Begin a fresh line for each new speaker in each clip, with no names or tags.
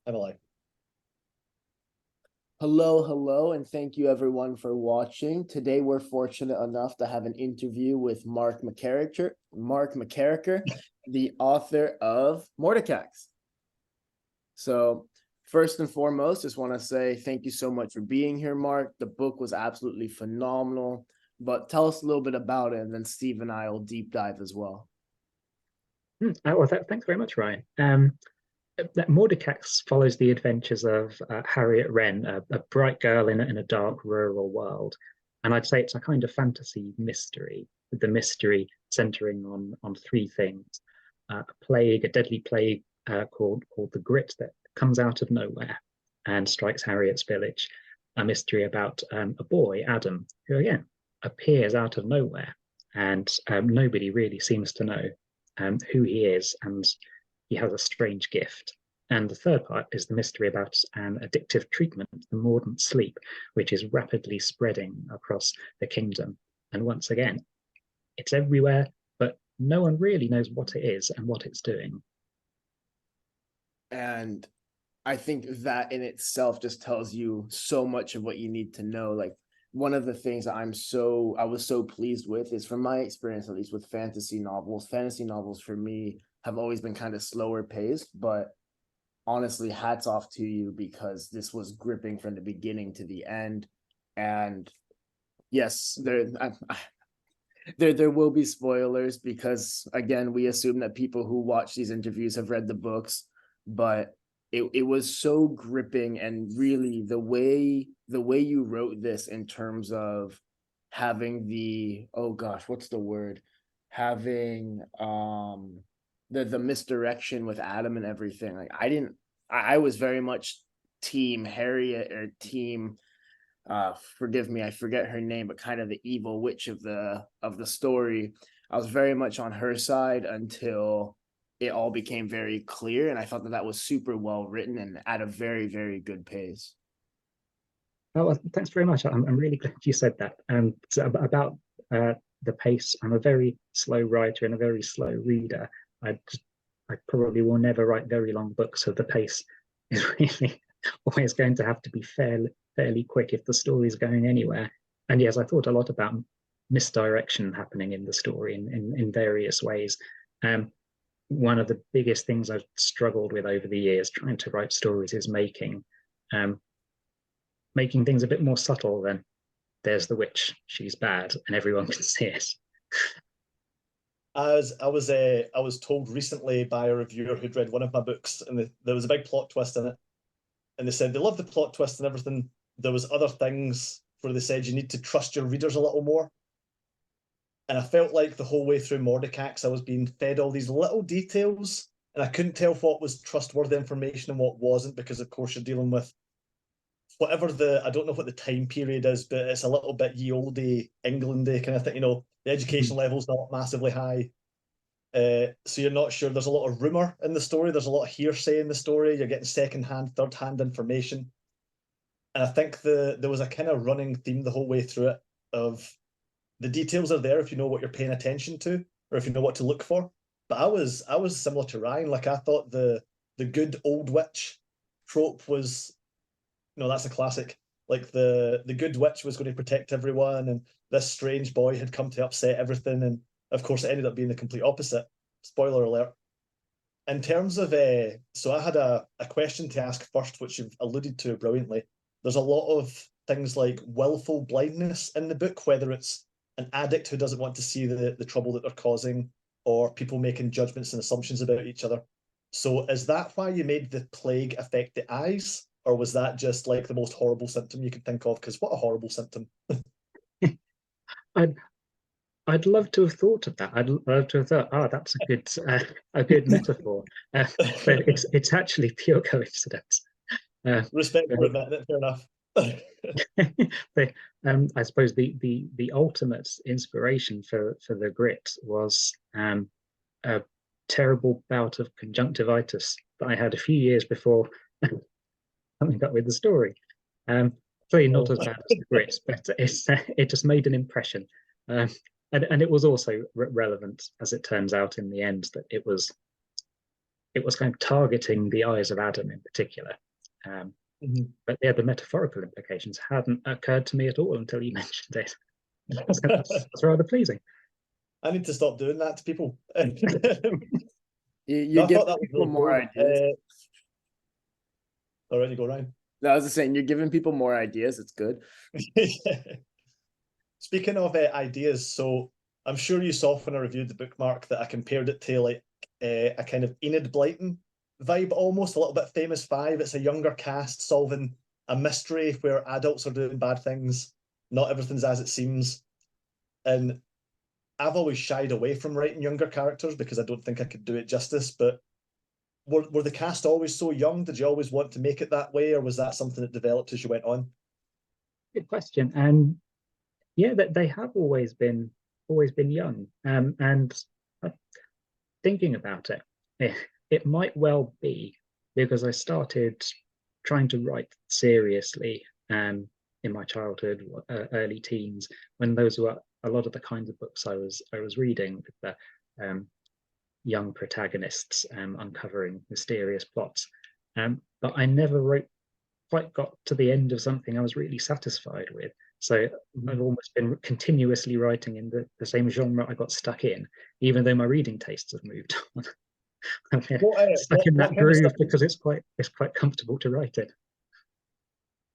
Emily.
Hello, hello, and thank you everyone for watching. Today we're fortunate enough to have an interview with Mark McKerracher, the author of Mordicax. So first and foremost, just want to say thank you so much for being here, Mark. The book was absolutely phenomenal, but tell us a little bit about it, and then Steve and I will deep dive as well.
Thanks very much, Ryan. That Mordicax follows the adventures of Harriet Wren, a bright girl in a dark rural world. And I'd say it's a kind of fantasy mystery, with the mystery centering on three things. A deadly plague called the Grit that comes out of nowhere and strikes Harriet's village. A mystery about a boy, Adam, who again appears out of nowhere, and nobody really seems to know who he is, and he has a strange gift. And the third part is the mystery about an addictive treatment, the mordant sleep, which is rapidly spreading across the kingdom. And once again, it's everywhere, but no one really knows what it is and what it's doing.
And I think that in itself just tells you so much of what you need to know. Like, one of the things that I was so pleased with is, from my experience, at least with fantasy novels for me have always been kind of slower paced, but honestly, hats off to you, because this was gripping from the beginning to the end. And yes, there will be spoilers, because again, we assume that people who watch these interviews have read the books, but it was so gripping. And really, the way you wrote this, in terms of having having the misdirection with Adam and everything. Like, I was very much team Harriet, or team forgive me, I forget her name, but kind of the evil witch of the story. I was very much on her side until it all became very clear, and I thought that was super well written and at a very, very good pace.
Oh, well, thanks very much. I'm really glad you said that. So about the pace, I'm a very slow writer and a very slow reader. I probably will never write very long books, so the pace is really always going to have to be fairly quick if the story is going anywhere. And yes, I thought a lot about misdirection happening in the story in various ways. One of the biggest things I've struggled with over the years trying to write stories is making things a bit more subtle than there's the witch, she's bad, and everyone can see it.
As I was told recently by a reviewer who'd read one of my books, and there was a big plot twist in it, and they said they loved the plot twist and everything. There was other things where they said you need to trust your readers a little more. And I felt like the whole way through Mordicax, I was being fed all these little details, and I couldn't tell what was trustworthy information and what wasn't, because of course you're dealing with I don't know what the time period is, but it's a little bit ye olde Englandy kind of thing. The education level's not massively high. So you're not sure. There's a lot of rumor in the story. There's a lot of hearsay in the story. You're getting second-hand, third-hand information. And I think there was a kind of running theme the whole way through it of the details are there if you know what you're paying attention to, or if you know what to look for. But I was similar to Ryan. Like, I thought the good old witch trope was, that's a classic. Like, the good witch was going to protect everyone, and this strange boy had come to upset everything, and of course it ended up being the complete opposite. Spoiler alert. In terms of so I had a question to ask first, which you've alluded to brilliantly. There's a lot of things like willful blindness in the book, whether it's an addict who doesn't want to see the trouble that they're causing, or people making judgments and assumptions about each other. So is that why you made the plague affect the eyes? Or was that just like the most horrible symptom you could think of? Because what a horrible symptom.
I'd love to have thought of that. I'd love to have thought, that's a good metaphor. But it's actually pure coincidence.
Respect for admitting it, fair enough.
I suppose the ultimate inspiration for the Grit was a terrible bout of conjunctivitis that I had a few years before coming up with the story. Clearly not as bad as the Grit, but it just made an impression. And it was also relevant, as it turns out in the end, that it was it was kind of targeting the eyes of Adam in particular. But yeah, the metaphorical implications hadn't occurred to me at all until you mentioned it. That's rather pleasing.
I need to stop doing that to people.
You
I
give
thought that was
people
really
more
cool.
ideas.
All right, you go, Ryan.
No, I was just saying, you're giving people more ideas. It's good.
Speaking of ideas, so I'm sure you saw when I reviewed the book, Mark, that I compared it to like a kind of Enid Blyton vibe, almost a little bit Famous Five. It's a younger cast solving a mystery where adults are doing bad things. Not everything's as it seems. And I've always shied away from writing younger characters because I don't think I could do it justice. But were the cast always so young? Did you always want to make it that way, or was that something that developed as you went on?
Good question. And yeah, that they have always been young. And thinking about it, it might well be because I started trying to write seriously in my childhood, early teens, when those were a lot of the kinds of books I was reading, with the young protagonists uncovering mysterious plots. But I never quite got to the end of something I was really satisfied with. So I've almost been continuously writing in the same genre I got stuck in, even though my reading tastes have moved on. I'm stuck in that groove because it's quite comfortable to write it.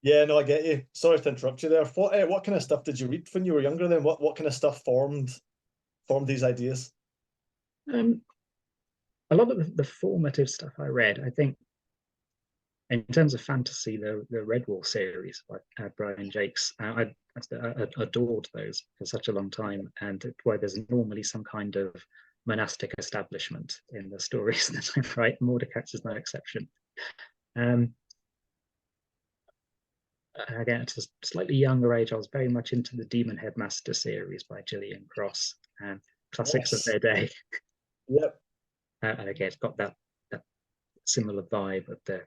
Yeah, no, I get you. Sorry to interrupt you there. What kind of stuff did you read when you were younger then? What kind of stuff formed these ideas?
A lot of the formative stuff I read, I think, in terms of fantasy, the Redwall series by Brian Jakes, I adored those for such a long time, and why there's normally some kind of monastic establishment in the stories that I write. Mordicax is no exception. Again, at a slightly younger age, I was very much into the Demon Headmaster series by Gillian Cross, classics of their day.
Yep.
And again, it's got that similar vibe of the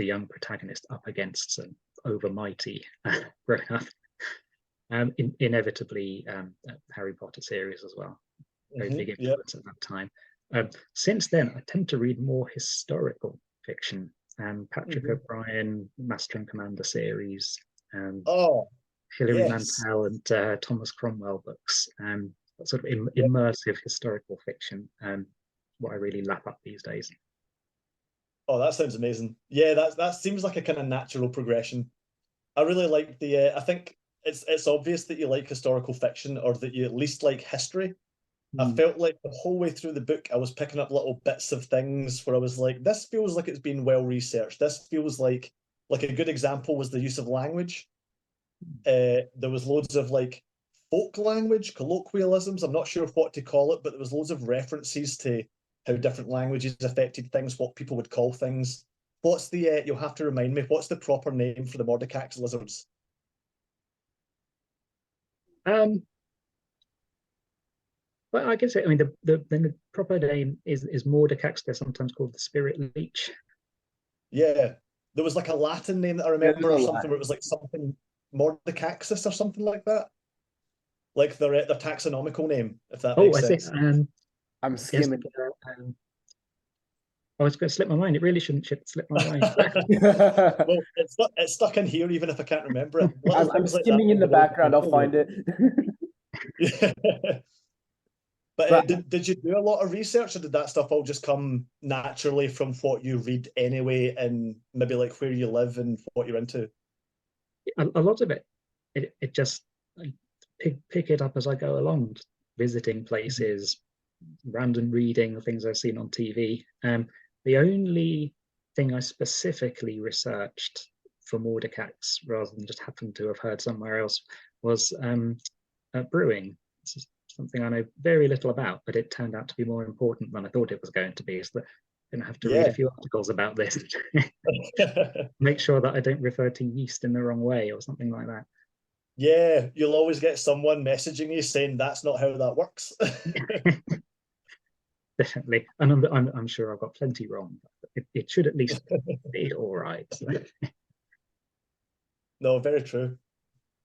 young protagonist up against some overmighty grown-up. Inevitably, Harry Potter series as well. Very big influence at that time. Since then, I tend to read more historical fiction. Patrick O'Brien, Master and Commander series, Hilary Mantel and Thomas Cromwell books, sort of immersive historical fiction, what I really lap up these days.
Oh, that sounds amazing. Yeah, that seems like a kind of natural progression. I really like I think it's obvious that you like historical fiction, or that you at least like history. I felt like the whole way through the book, I was picking up little bits of things where I was like, this feels like it's been well researched. This feels like a good example was the use of language. There was loads of like folk language, colloquialisms. I'm not sure what to call it, but there was loads of references to how different languages affected things, what people would call things. What's the, you'll have to remind me, what's the proper name for the Mordicax lizards?
Well, I guess I mean the proper name is Mordicax. They're sometimes called the Spirit Leech.
Yeah, there was like a Latin name that I remember, or something where it was like something Mordicaxis or something like that. Like their taxonomical name, if that makes sense.
I'm skimming.
Oh, it's going to slip my mind. It really shouldn't slip my mind.
Well, it's stuck in here, even if I can't remember it.
I'm skimming in the background. I'll find it.
Yeah. But did you do a lot of research, or did that stuff all just come naturally from what you read anyway, and maybe like where you live and what you're into?
A lot of it just pick it up as I go along, visiting places, random reading of things I've seen on TV. The only thing I specifically researched for Mordicax, rather than just happen to have heard somewhere else, was brewing. This is something I know very little about, but it turned out to be more important than I thought it was going to be. So I'm going to have to read a few articles about this. Make sure that I don't refer to yeast in the wrong way or something like that.
Yeah, you'll always get someone messaging you saying that's not how that works.
Definitely, and I'm sure I've got plenty wrong. It should at least be all right.
No, very true.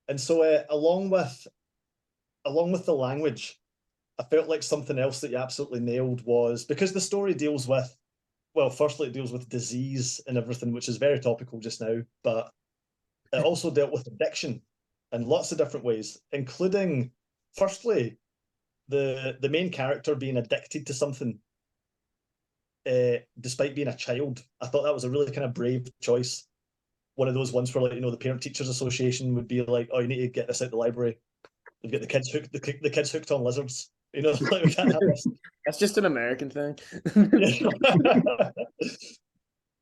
And so, along with the language, I felt like something else that you absolutely nailed was, because the story deals with well, firstly, it deals with disease and everything, which is very topical just now, but it also dealt with addiction in lots of different ways, including, firstly, the main character being addicted to something, despite being a child. I thought that was a really kind of brave choice. One of those ones where, like, the Parent Teachers Association would be like, "Oh, you need to get this out the librry. We've got the kids hooked. The kids hooked on lizards. Like, we can't have this."
That's just an American thing.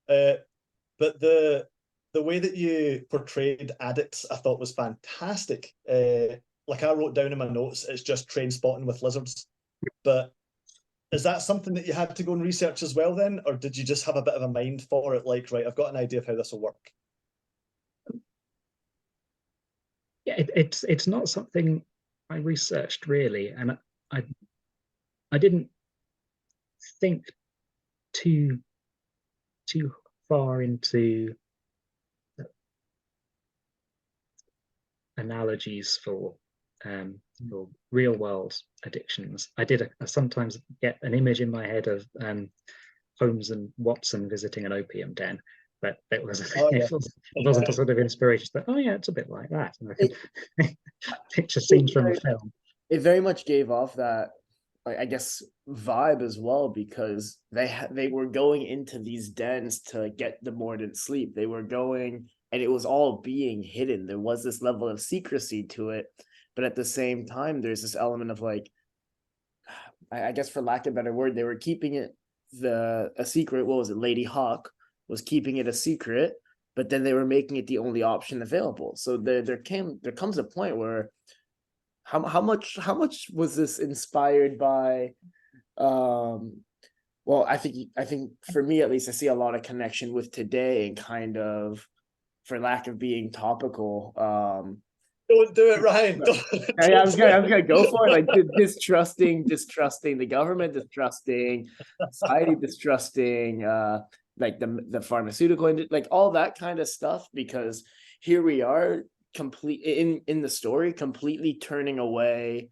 But the way that you portrayed addicts, I thought was fantastic. Like I wrote down in my notes, it's just train spotting with lizards. But is that something that you had to go and research as well then, or did you just have a bit of a mind for it? Like, right, I've got an idea of how this will work.
Yeah, it's not something I researched really, and I didn't think too far into analogies for real world addictions. I did sometimes get an image in my head of Holmes and Watson visiting an opium den, but it wasn't a sort of inspiration. But oh yeah, it's a bit like that. And I can picture scenes from a film.
It very much gave off that, I guess, vibe as well, because they were going into these dens to get the Mordant sleep. They were going, and it was all being hidden. There was this level of secrecy to it, but at the same time, there's this element of, like, I guess for lack of a better word, they were keeping it a secret. What was it? Lady Hawk was keeping it a secret, but then they were making it the only option available. So there comes a point where how much was this inspired by well, I think for me at least, I see a lot of connection with today, and kind of, for lack of being topical,
don't do it, Ryan.
I was gonna go for it, like distrusting the government, distrusting society, distrusting like the pharmaceutical industry, like all that kind of stuff, because here we are in the story completely turning away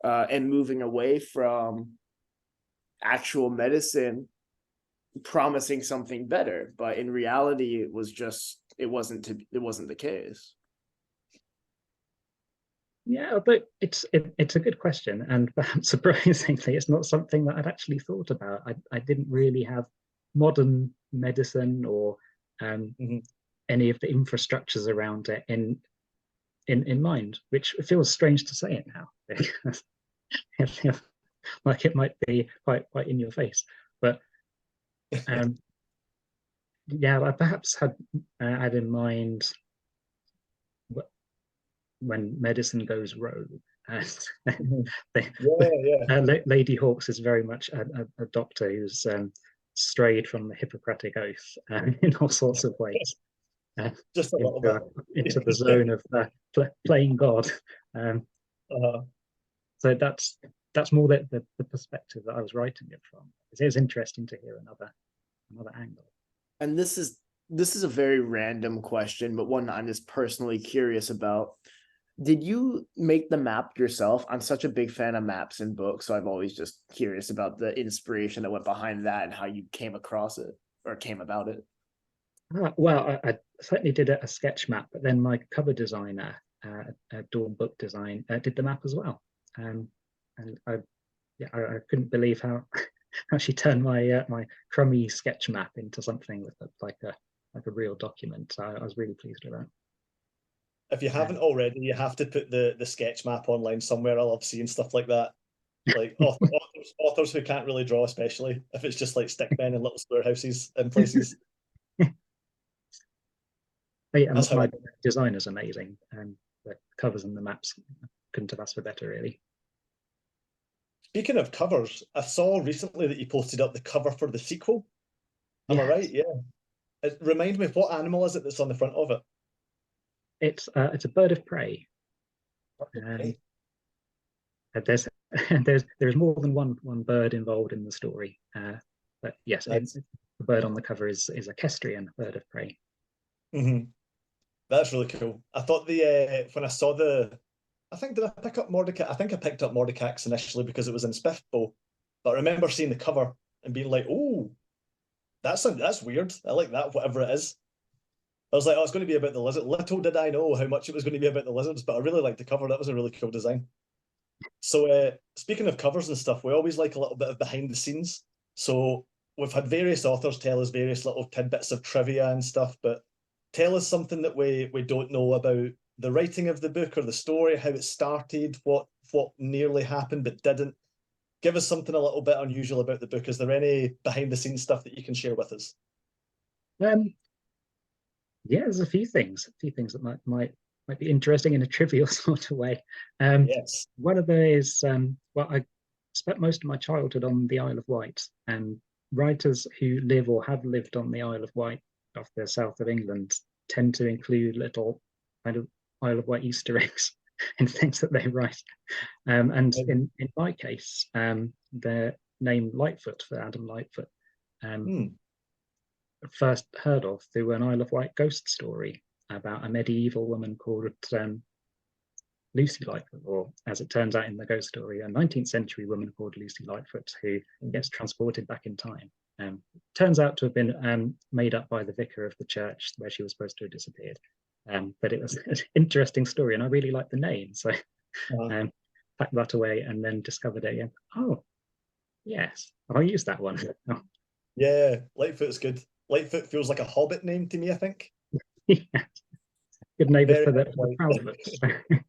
and moving away from actual medicine, promising something better, but in reality it wasn't the case.
Yeah, but it's a good question, and perhaps surprisingly, it's not something that I'd actually thought about. I didn't really have modern medicine or any of the infrastructures around it in mind, which feels strange to say it now. It feels like it might be quite in your face, but yeah, I perhaps had in mind when medicine goes rogue. Lady Hawks is very much a doctor who's strayed from the Hippocratic Oath in all sorts of ways,
just a little bit
into the zone of playing God. So that's more the perspective that I was writing it from. It is interesting to hear another angle.
And this is a very random question, but one I'm just personally curious about. Did you make the map yourself? I'm such a big fan of maps in books, so I'm always just curious about the inspiration that went behind that and how you came across it or came about it.
Well, I certainly did a sketch map, but then my cover designer, Dawn Book Design, did the map as well. And I couldn't believe how she turned my my crummy sketch map into something that looked like a real document. So I was really pleased with that.
If you haven't already, you have to put the sketch map online somewhere. I love seeing stuff like that. Like authors who can't really draw, especially if it's just like stickmen and little square houses in places.
Yeah, my designer's amazing, and the covers and the maps couldn't have asked for better, really.
Speaking of covers, I saw recently that you posted up the cover for the sequel. Am I right? Yeah. Remind me, what animal is it that's on the front of it?
It's a bird of prey. There's more than one bird involved in the story, but yes, the bird on the cover is a kestrian bird of prey.
That's really cool. I thought when I saw did I pick up Mordicax? I think I picked up Mordicax initially because it was in Spiffbo, but I remember seeing the cover and being like, oh, That's weird. I like that, whatever it is. I was like, oh, it's going to be about the lizard. Little did I know how much it was going to be about the lizards, but I really liked the cover. That was a really cool design. So speaking of covers and stuff, we always like a little bit of behind the scenes. So we've had various authors tell us various little tidbits of trivia and stuff, but tell us something that we don't know about the writing of the book or the story, how it started, what nearly happened but didn't. Give us something a little bit unusual about the book. Is there any behind the scenes stuff that you can share with us?
Yeah, there's a few things that might be interesting in a trivial sort of way.
Yes.
One of them is well, I spent most of my childhood on the Isle of Wight, and writers who live or have lived on the Isle of Wight off the south of England tend to include little kind of Isle of Wight Easter eggs in things that they write. And in my case, the name Lightfoot for Adam Lightfoot first heard of through an Isle of Wight ghost story about a medieval woman called Lucy Lightfoot, or as it turns out in the ghost story, a 19th century woman called Lucy Lightfoot who gets transported back in time. Turns out to have been made up by the vicar of the church where she was supposed to have disappeared. But it was an interesting story, and I really liked the name, so packed that away and then discovered it again. Oh, yes, I'll use that one. Oh.
Yeah, Lightfoot's good. Lightfoot feels like a Hobbit name to me, I think.
Yeah. Good neighbour
Very
for the
much
Proudfoots.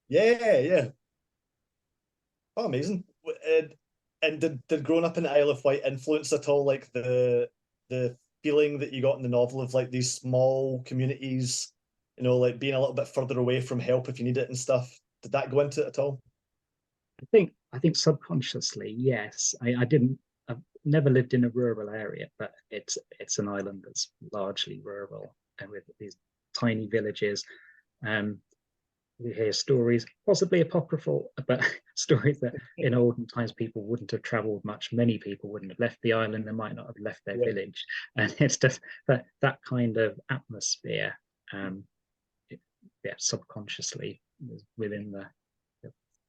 Yeah. Oh, amazing. And did growing up in the Isle of Wight influence at all, like the feeling that you got in the novel of like these small communities, like being a little bit further away from help if you need it and stuff? Did that go into it at all?
I think subconsciously, yes. I've never lived in a rural area, but it's an island that's largely rural and with these tiny villages. You hear stories, possibly apocryphal, but stories that in olden times people wouldn't have traveled much. Many people wouldn't have left the island. They might not have left their village. And it's just that kind of atmosphere, subconsciously within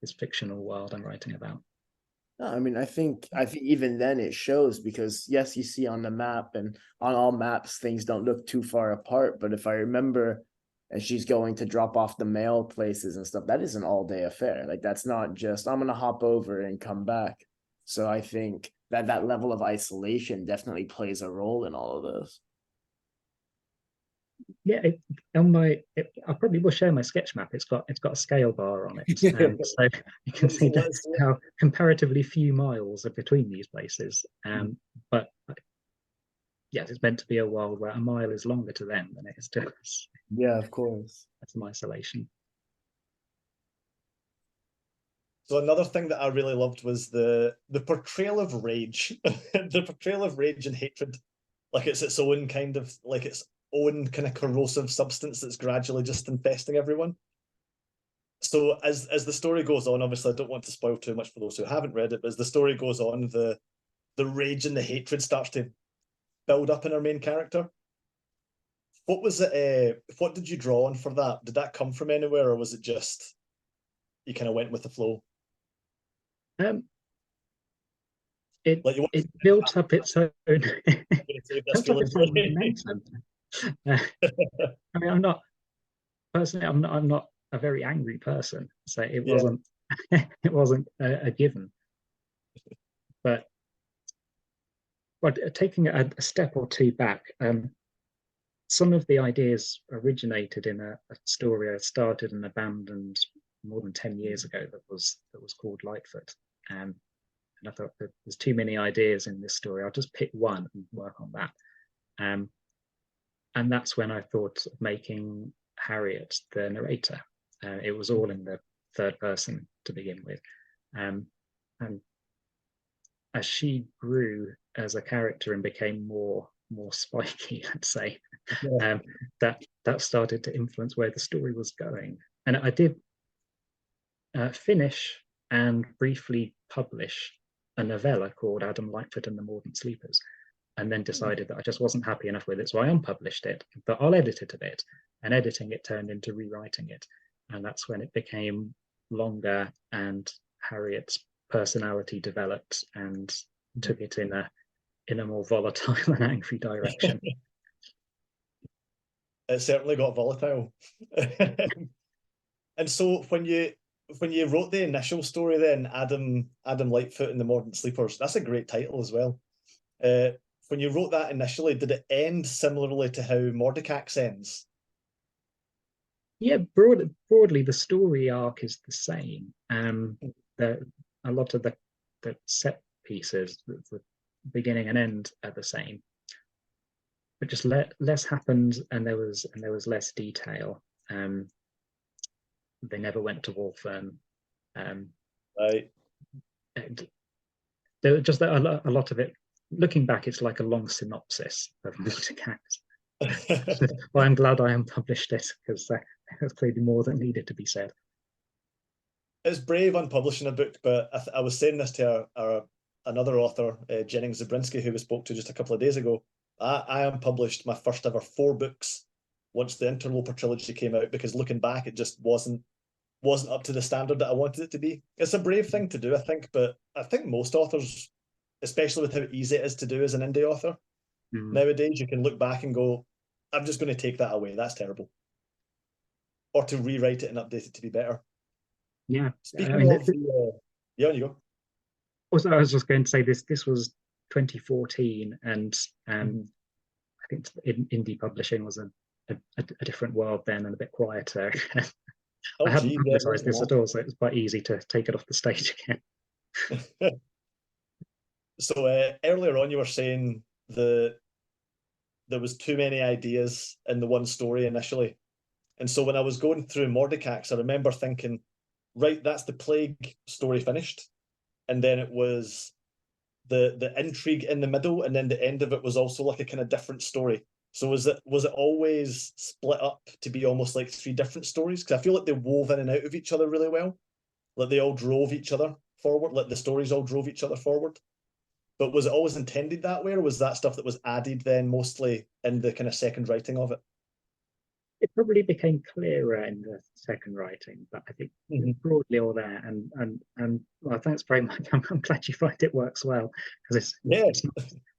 this fictional world I'm writing about.
No, I mean, I think even then it shows, because yes, you see on the map, and on all maps things don't look too far apart. But if I remember, and she's going to drop off the mail places and stuff, that is an all-day affair. Like, that's not just I'm gonna hop over and come back. So I think that level of isolation definitely plays a role in all of this.
Yeah, I probably will share my sketch map. It's got a scale bar on it, so you can see how comparatively few miles are between these places. But yes, it's meant to be a world where a mile is longer to them than it is to us.
Yeah, of course.
That's some isolation.
So another thing that I really loved was the portrayal of rage, the portrayal of rage and hatred, like it's its own kind of corrosive substance that's gradually just infesting everyone. So as the story goes on, obviously I don't want to spoil too much for those who haven't read it, but as the story goes on, the rage and the hatred starts to build up in our main character. What was it? What did you draw on for that? Did that come from anywhere, or was it just you kind of went with the flow?
It built up its own momentum. I mean, I'm not a very angry person, so it wasn't a given. But taking a step or two back, some of the ideas originated in a story I started and abandoned more than 10 years ago that was called Lightfoot. And I thought that there's too many ideas in this story. I'll just pick one and work on that. And that's when I thought of making Harriet the narrator. It was all in the third person to begin with. And as she grew as a character and became more spiky, I'd say, that started to influence where the story was going. And I did finish and briefly publish a novella called Adam Lightfoot and the Mordant Sleepers, and then decided that I just wasn't happy enough with it, so I unpublished it, but I'll edit it a bit. And editing it turned into rewriting it, and that's when it became longer and Harriet's personality developed and took it in in a more volatile and angry direction.
It certainly got volatile. And so when you wrote the initial story, then Adam Lightfoot and the Modern Sleepers, that's a great title as well. When you wrote that initially, did it end similarly to how Mordicax ends?
Yeah, broadly, the story arc is the same. A lot of the set pieces, the beginning and end, are the same, but just less happened, and there was less detail. They never went to Waltham.
Right.
And there was just a lot of it. Looking back, it's like a long synopsis of Mordicax. Well, I'm glad I unpublished it, because there's clearly more that needed to be said.
It's brave unpublishing a book, but I was saying this to another author, Jennings Zabrinsky, who we spoke to just a couple of days ago. I unpublished my first ever 4 books once the Interloper trilogy came out, because looking back, it just wasn't up to the standard that I wanted it to be. It's a brave thing to do, I think, but I think most authors, especially with how easy it is to do as an indie author, nowadays you can look back and go, I'm just going to take that away. That's terrible. Or to rewrite it and update it to be better.
Yeah.
Speaking of yeah, on you go.
Also, I was just going to say this was 2014, and I think indie publishing was a different world then, and a bit quieter. I hadn't publicised this at all, so it was quite easy to take it off the stage again.
So earlier on, you were saying there was too many ideas in the one story initially, and so when I was going through Mordicax, I remember thinking, right, that's the plague story finished, and then it was the intrigue in the middle, and then the end of it was also like a kind of different story. So was it always split up to be almost like 3 different stories? Because I feel like they wove in and out of each other really well. Like they all drove each other forward, like the stories all drove each other forward. But was it always intended that way, or was that stuff that was added then mostly in the kind of second writing of it?
It probably became clearer in the second writing, but I think broadly all there. And well, thanks very much. I'm glad you find it works well, because it's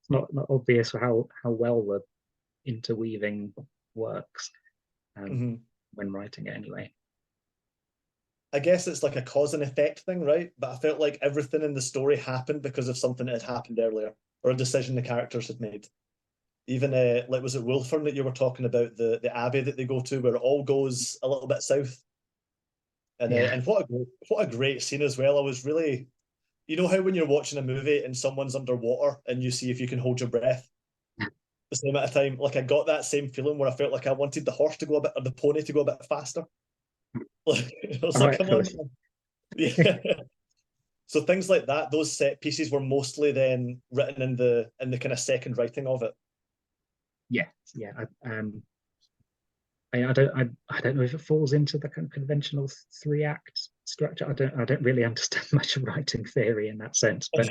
not obvious how well the interweaving works when writing it anyway.
I guess it's like a cause and effect thing, right? But I felt like everything in the story happened because of something that had happened earlier, or a decision the characters had made. Even like, was it Wolfern that you were talking about, the abbey that they go to, where it all goes a little bit south? And and what a great scene as well. I was really, you know how when you're watching a movie and someone's underwater and you see if you can hold your breath the same amount of time, like I got that same feeling where I felt like I wanted the horse to go a bit, or the pony to go a bit faster. Like, I was like, come on. Yeah. So things like that, those set pieces were mostly then written in the kind of second writing of it.
Yeah. I don't know if it falls into the kind of conventional 3-act structure. I don't really understand much of writing theory in that sense, but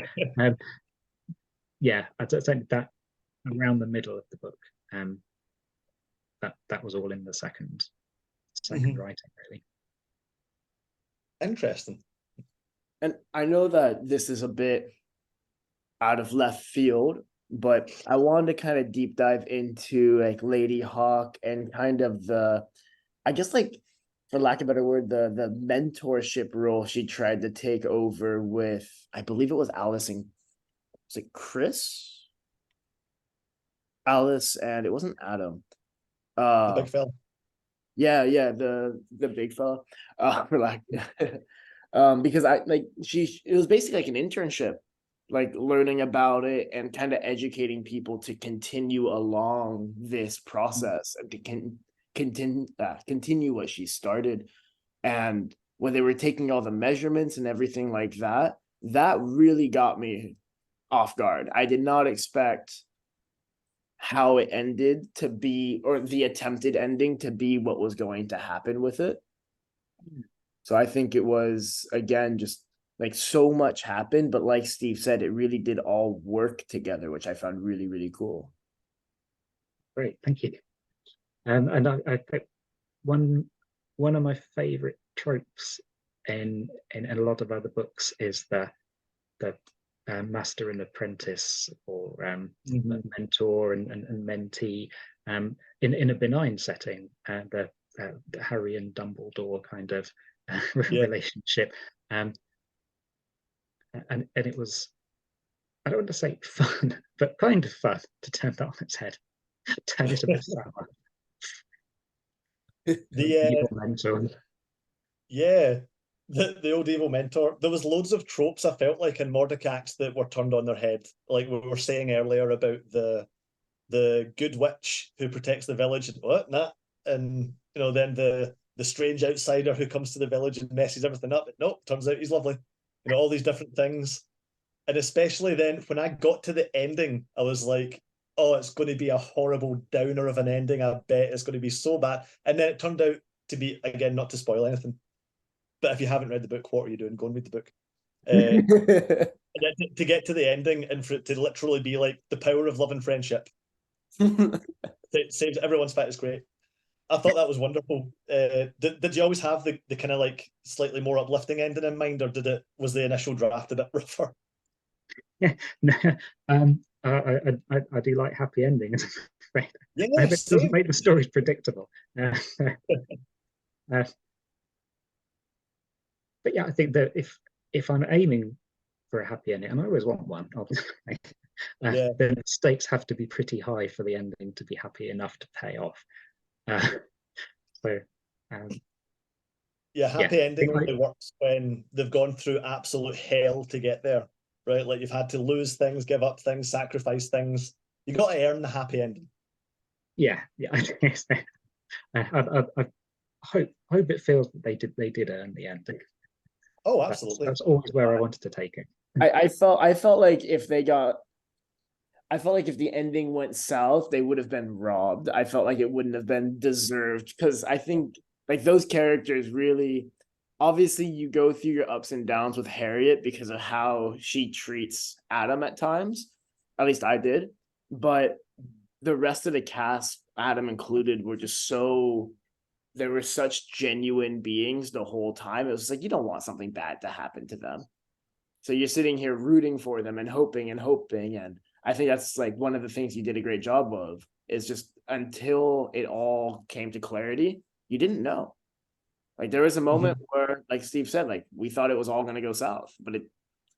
yeah, I'd say that around the middle of the book, that was all in the second writing, really.
Interesting.
And I know that this is a bit out of left field, but I wanted to kind of deep dive into like Lady Hawk and kind of the, I guess, like, for lack of a better word, the mentorship role she tried to take over with, I believe it was Alice and, was it Chris? Alice, and it wasn't Adam.
The big fella.
Yeah, the big fella. For like because it was basically like an internship, like learning about it and kind of educating people to continue along this process and to continue what she started. And when they were taking all the measurements and everything like that, that really got me off guard. I did not expect how it ended to be, or the attempted ending to be, what was going to happen with it. So I think it was, again, just like so much happened, but like Steve said, it really did all work together, which I found really, really cool.
Great, thank you. And I think one of my favorite tropes in a lot of other books is the master and apprentice, or
Mhm.
mentor and mentee, in a benign setting, the Harry and Dumbledore kind of
Yeah.
relationship, and it was, I don't want to say fun, but kind of fun to turn that on its head, turn it a bit sour.
The
Evil mentor.
Yeah, the old evil mentor. There was loads of tropes I felt like in Mordicax that were turned on their head. Like we were saying earlier about the good witch who protects the village and what nah, and then the strange outsider who comes to the village and messes everything up. But nope, turns out he's lovely. All these different things. And especially then when I got to the ending, I was like, oh, it's going to be a horrible downer of an ending. I bet it's going to be so bad. And then it turned out to be, again, not to spoil anything, but if you haven't read the book, what are you doing? Go and read the book. To get to the ending and for it to literally be like the power of love and friendship. It saves everyone's fat is great. I thought that was wonderful. Did you always have the kind of like slightly more uplifting ending in mind, or was the initial draft a bit rougher?
Yeah, I do like happy endings.
Yeah,
It doesn't
same.
make the stories predictable. But yeah, I think that if I'm aiming for a happy ending, and I always want one, obviously,
Yeah,
then the stakes have to be pretty high for the ending to be happy enough to pay off. So, um,
yeah.
yeah,
Happy
I
ending
think
only works when they've gone through absolute hell to get there, right? Like you've had to lose things, give up things, sacrifice things. You got to earn the happy ending.
yeah, I hope it feels that they did earn the ending.
Oh, absolutely.
That's always where I wanted to take it.
I felt like if they got, I felt like if the ending went south, they would have been robbed. I felt like it wouldn't have been deserved, because I think like those characters really, obviously you go through your ups and downs with Harriet because of how she treats Adam at times. At least I did. But the rest of the cast, Adam included, were just so, they were such genuine beings the whole time. It was like you don't want something bad to happen to them. So you're sitting here rooting for them and hoping and hoping. And I think that's like one of the things you did a great job of, is just until it all came to clarity, you didn't know. Like there was a moment where, like Steve said, like we thought it was all going to go south, but it,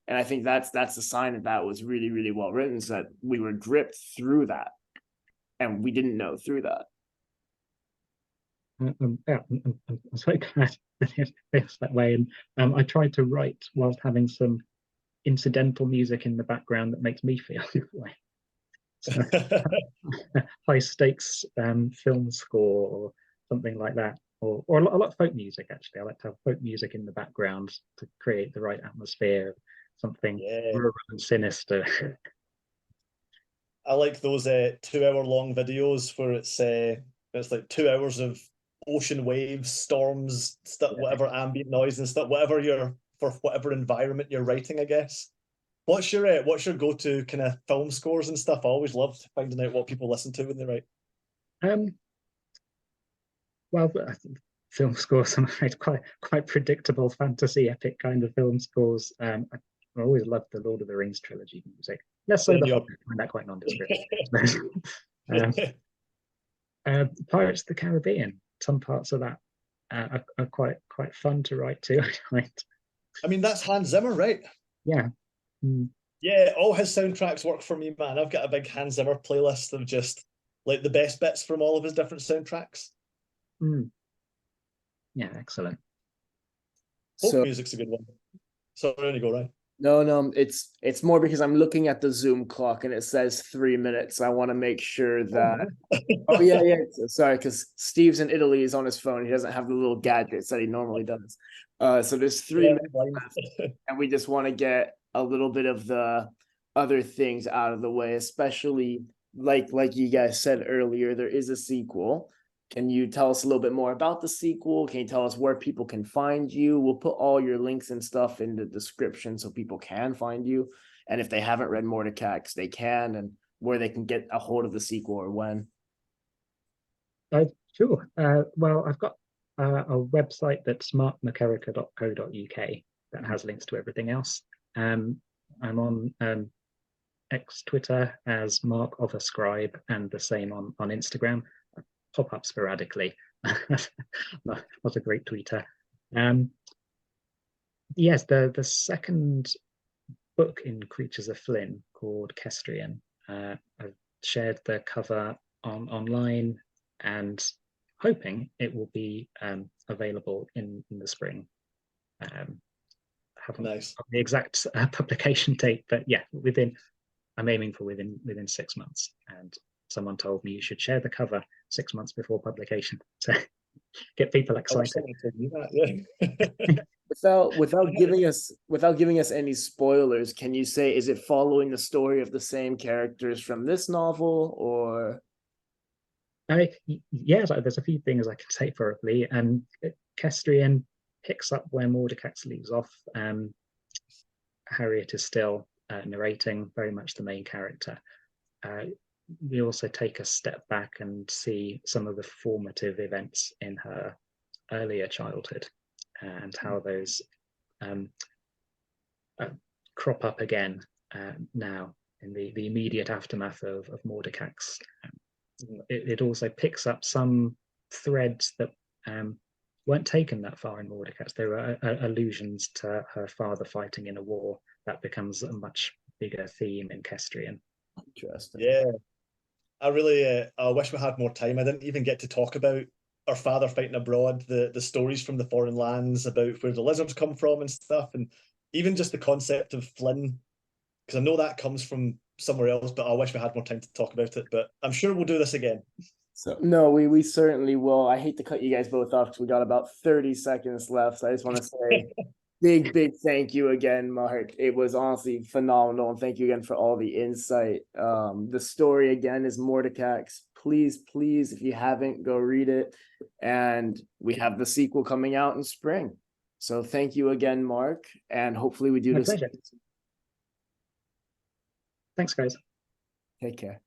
and I think that's the sign that that was really, really well written, so that we were dripped through that and we didn't know through that.
Yeah, I'm so glad that it feels that way. And I tried to write whilst having some incidental music in the background that makes me feel that way. So, high stakes film score or something like that, or a lot of folk music. Actually, I like to have folk music in the background to create the right atmosphere, something
Yeah.
rural and sinister.
I like those 2 hour long videos where it's like 2 hours of ocean waves, storms, stuff,
Yeah.
whatever ambient noise and stuff, whatever you're for whatever environment you're writing, I guess. What's your go-to kind of film scores and stuff? I always love finding out what people listen to when they write.
Um, well, I think film scores, I'm afraid, quite predictable fantasy epic kind of film scores. I always loved the Lord of the Rings trilogy music. Less so
Then
the
you're
Hobbit, I find that quite nondescript. um, Pirates of the Caribbean, some parts of that are quite fun to write to.
I mean, that's Hans Zimmer, right?
Yeah. Mm,
Yeah, all his soundtracks work for me, man. I've got a big Hans Zimmer playlist of just like the best bits from all of his different soundtracks.
mm. Yeah, excellent.
Folk
So
music's a good one. Sorry, to go right.
no, it's more because I'm looking at the Zoom clock and it says 3 minutes. I want to make sure that. Oh yeah. Sorry, because Steve's in Italy. He's on his phone. He doesn't have the little gadgets that he normally does. So there's 3 minutes left, and we just want to get a little bit of the other things out of the way, especially like you guys said earlier, there is a sequel. Can you tell us a little bit more about the sequel? Can you tell us where people can find you? We'll put all your links and stuff in the description so people can find you. And if they haven't read Mordicax, they can, and where they can get a hold of the sequel or when.
Sure. Well, I've got a website that's markmckerracher.co.uk that has links to everything else. I'm on X Twitter as Mark of a Scribe, and the same on Instagram. I pop up sporadically. Not a great tweeter. Yes, the second book in Creatures of Flynn, called Kestrian. I've shared the cover online and hoping it will be available in the spring. Haven't
Nice.
got the exact publication date, but yeah, I'm aiming for within 6 months. And someone told me you should share the cover 6 months before publication to get people excited.
Without giving us any spoilers, can you say, is it following the story of the same characters from this novel, or?
Yeah, there's a few things I can say probably. Kestrian picks up where Mordicax leaves off. Harriet is still narrating, very much the main character. We also take a step back and see some of the formative events in her earlier childhood and how those crop up again now in the immediate aftermath of Mordicax. It also picks up some threads that weren't taken that far in Mordicax. There are allusions to her father fighting in a war that becomes a much bigger theme in Kestrian.
Interesting.
Yeah, I really I wish we had more time. I didn't even get to talk about our father fighting abroad, the stories from the foreign lands about where the lizards come from and stuff, and even just the concept of Flynn, because I know that comes from somewhere else, but I wish we had more time to talk about it. But I'm sure we'll do this again.
So no, we certainly will. I hate to cut you guys both off because we got about 30 seconds left. So I just want to say big thank you again, Mark. It was honestly phenomenal, and thank you again for all the insight. The story again is Mordicax. Please, if you haven't, go read it. And we have the sequel coming out in spring. So thank you again, Mark, and hopefully we do
My
this.
pleasure. Thanks, guys.
Take care.